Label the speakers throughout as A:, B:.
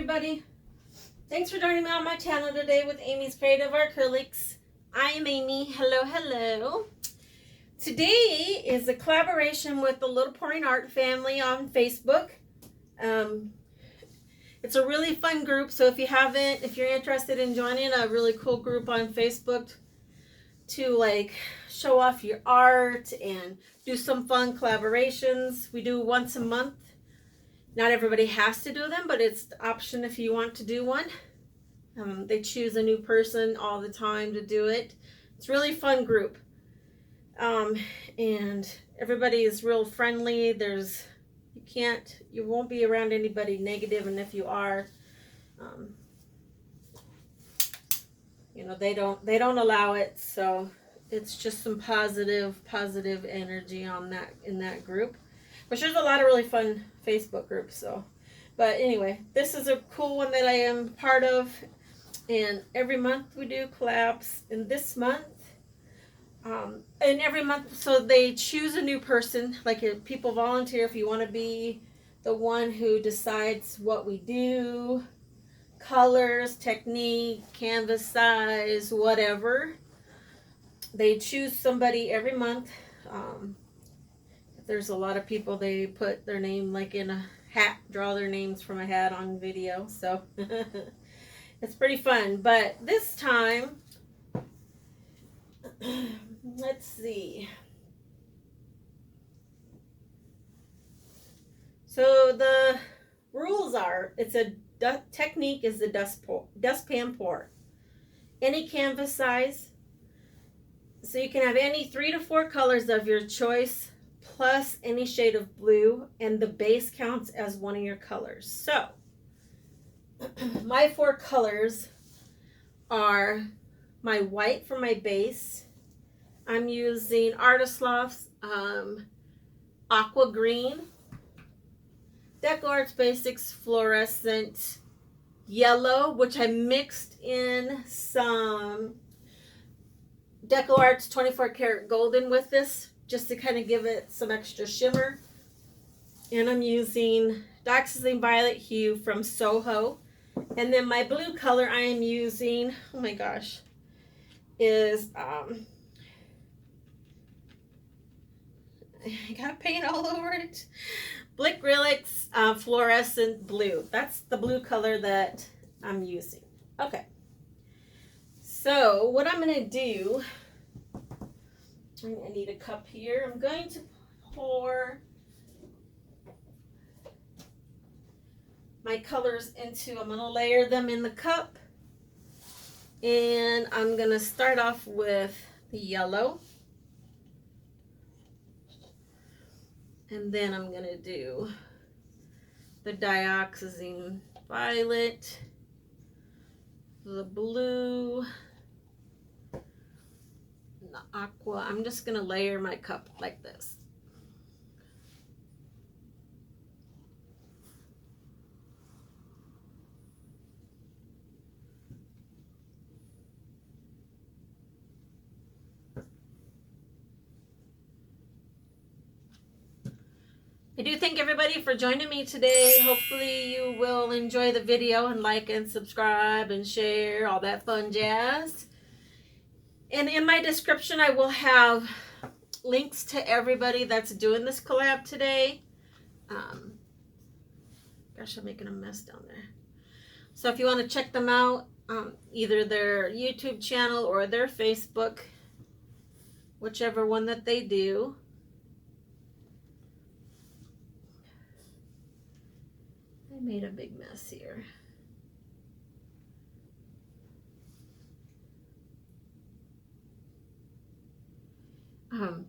A: everybody. Thanks for joining me on my channel today with Amy's Creative Acrylics. I am Amy. Hello, hello. Today is a collaboration with the Little Pouring Art family on Facebook. It's a really fun group, so if you're interested in joining a really cool group on Facebook to like show off your art and do some fun collaborations. We do once a month. Not everybody has to do them, but it's the option if you want to do one. They choose a new person all the time to do it. It's a really fun group. And everybody is real friendly. You won't be around anybody negative, and if you are, they don't allow it. So it's just some positive energy in that group. Which there's a lot of really fun Facebook groups. But anyway, this is a cool one that I am part of, and every month we do collabs. And this month, and every month, so they choose a new person. Like if people volunteer, if you want to be the one who decides what we do, colors, technique, canvas size, whatever. They choose somebody every month. There's a lot of people, they put their name like in a hat, draw their names from a hat on video, so it's pretty fun. But this time, let's see. So the rules are, technique is the dustpan pour. Any canvas size. So you can have any 3 to 4 colors of your choice, plus any shade of blue, and the base counts as one of your colors. So my 4 colors are my white for my base. I'm using Artist Lofts Aqua Green, Decoart Basics Florescent Yellow, which I mixed in some Decoart's 24 karat golden with this, just to kind of give it some extra shimmer. And I'm using Dioxazine Violet Hue from SoHo. And then my blue color I am using, oh my gosh, is, I got paint all over it. Blinkrylic's Fluorescent Blue. That's the blue color that I'm using. Okay. So what I'm going to do, I need a cup here. I'm going to pour my colors I'm going to layer them in the cup. And I'm going to start off with the yellow. And then I'm going to do the Dioxazine Violet, the blue, the Aqua. I'm just going to layer my cup like this. I do thank everybody for joining me today. Hopefully you will enjoy the video and like and subscribe and share, all that fun jazz. And in my description, I will have links to everybody that's doing this collab today. Gosh, I'm making a mess down there. So if you want to check them out, either their YouTube channel or their Facebook, whichever one that they do. I made a big mess here. What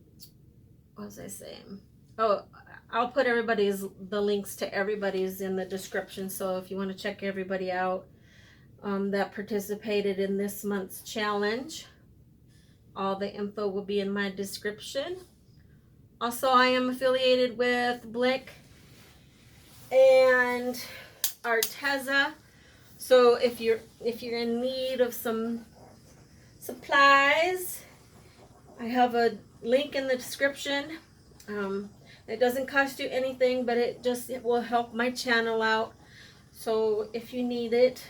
A: was I saying? Oh, I'll put the links to everybody's in the description. So if you want to check everybody out that participated in this month's challenge, all the info will be in my description. Also, I am affiliated with Blink and Arteza. So if you're in need of some supplies, I have a link in the description. It doesn't cost you anything, but it will help my channel out. So if you need it,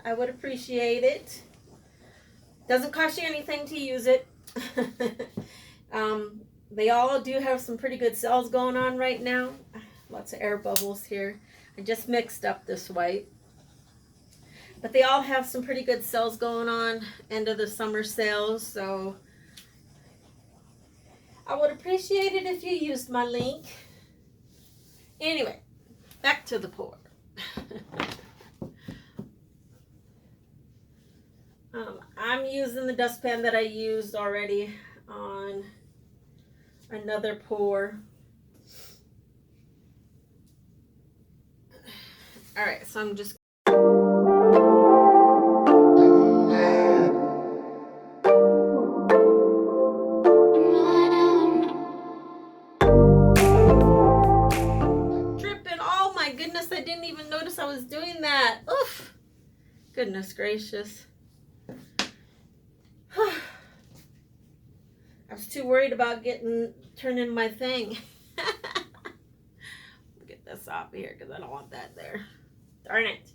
A: I would appreciate it. Doesn't cost you anything to use it. They all do have some pretty good sales going on right now. Lots of air bubbles here. I just mixed up this white. But they all have some pretty good sales going on. End of the summer sales. So I would appreciate it if you used my link. Anyway, back to the pour. I'm using the dustpan that I used already on another pour. All right, so I'm just dripping. Oh my goodness, I didn't even notice I was doing that. Oof. Goodness gracious. I was too worried about turning my thing. Get this off here because I don't want that there. Darn it.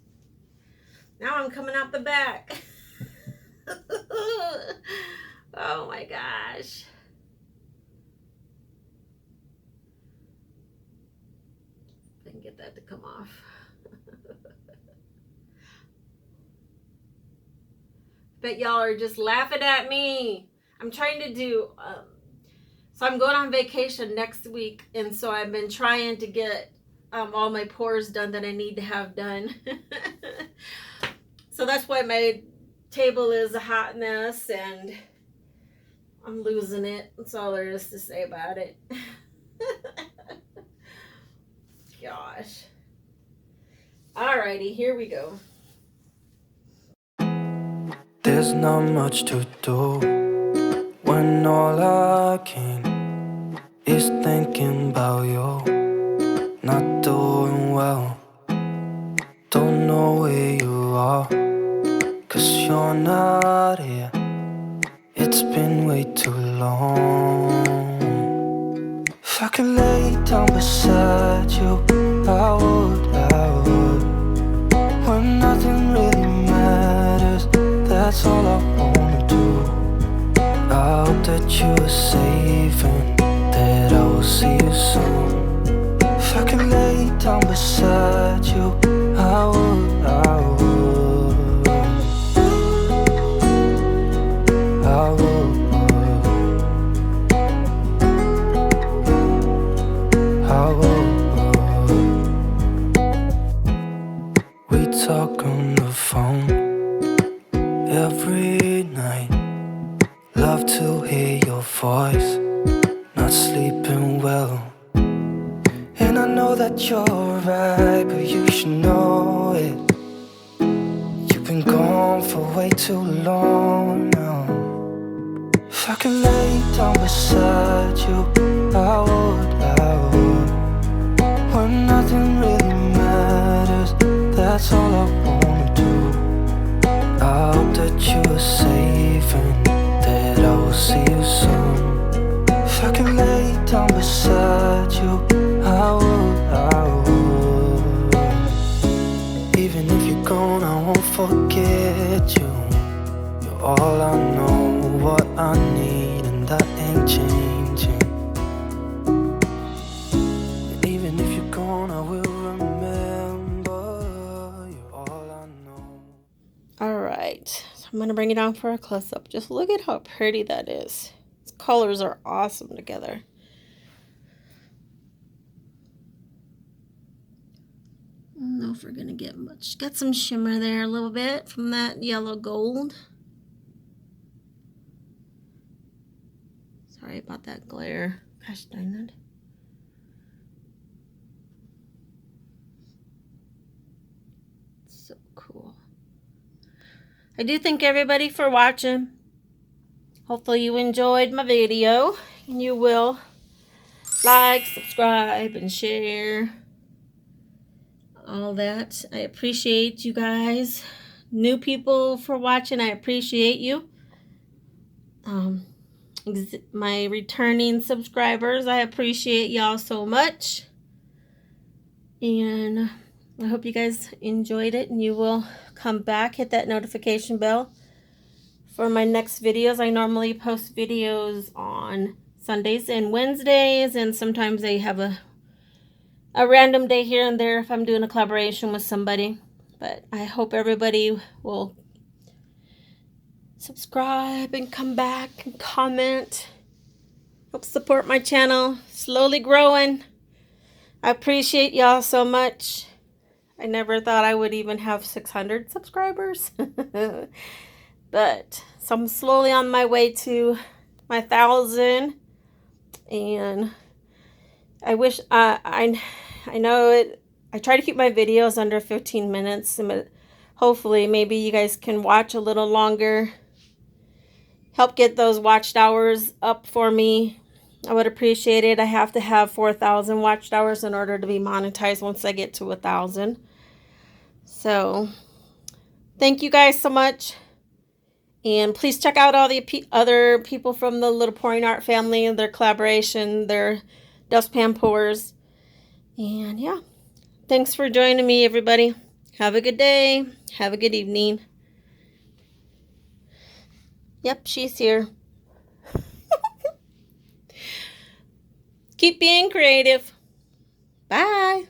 A: Now I'm coming out the back. Oh my gosh. If I can get that to come off. Bet y'all are just laughing at me. I'm trying to do, so I'm going on vacation next week, and so I've been trying to get all my pours done that I need to have done. So that's why my table is a hot mess, and I'm losing it. That's all there is to say about it. Gosh. Alrighty, here we go.
B: There's not much to do when all I can is thinking about you. Not doing well, don't know where you are, 'cause you're not here. It's been way too long. If I could lay down beside you, I would. When nothing really matters, that's all I wanna do. I hope that you are safe and that I will see you soon. If I could lay down beside you, I would. We talk on the phone every night. Love to hear your voice. Not sleeping well. And I know that you're right, but you should know it. You've been gone for way too long now. If I could lay down beside you, I would. When nothing really matters, that's all I wanna do. I hope that you are safe and that I will see you soon. If I could lay down beside you, I would. Even if you're gone, I won't forget you. You're all I know, what I need, and that ain't changing. And even if you're gone, I will remember. You're all I know.
A: All right, so I'm gonna bring it down for a close-up. Just look at how pretty that is. These colors are awesome together. I don't know if we're gonna get much. Got some shimmer there a little bit from that yellow gold. Sorry about that glare. Gosh darn it. So cool. I do thank everybody for watching. Hopefully you enjoyed my video, and you will like, subscribe, and share. All that. I appreciate you guys. New people for watching, I appreciate you. My returning subscribers, I appreciate y'all so much. And I hope you guys enjoyed it, and you will come back, hit that notification bell for my next videos. I normally post videos on Sundays and Wednesdays, and sometimes I have a random day here and there if I'm doing a collaboration with somebody. But I hope everybody will subscribe and come back and comment. Help support my channel. Slowly growing. I appreciate y'all so much. I never thought I would even have 600 subscribers. But so I'm slowly on my way to my 1,000. And I wish I know it. I try to keep my videos under 15 minutes. But hopefully maybe you guys can watch a little longer. Help get those watched hours up for me. I would appreciate it. I have to have 4,000 watched hours in order to be monetized once I get to 1,000. So, thank you guys so much. And please check out all the other people from the Little Pouring Art family, their collaboration, their dustpan pours. And yeah, thanks for joining me, everybody. Have a good day. Have a good evening. Yep, she's here. Keep being creative. Bye.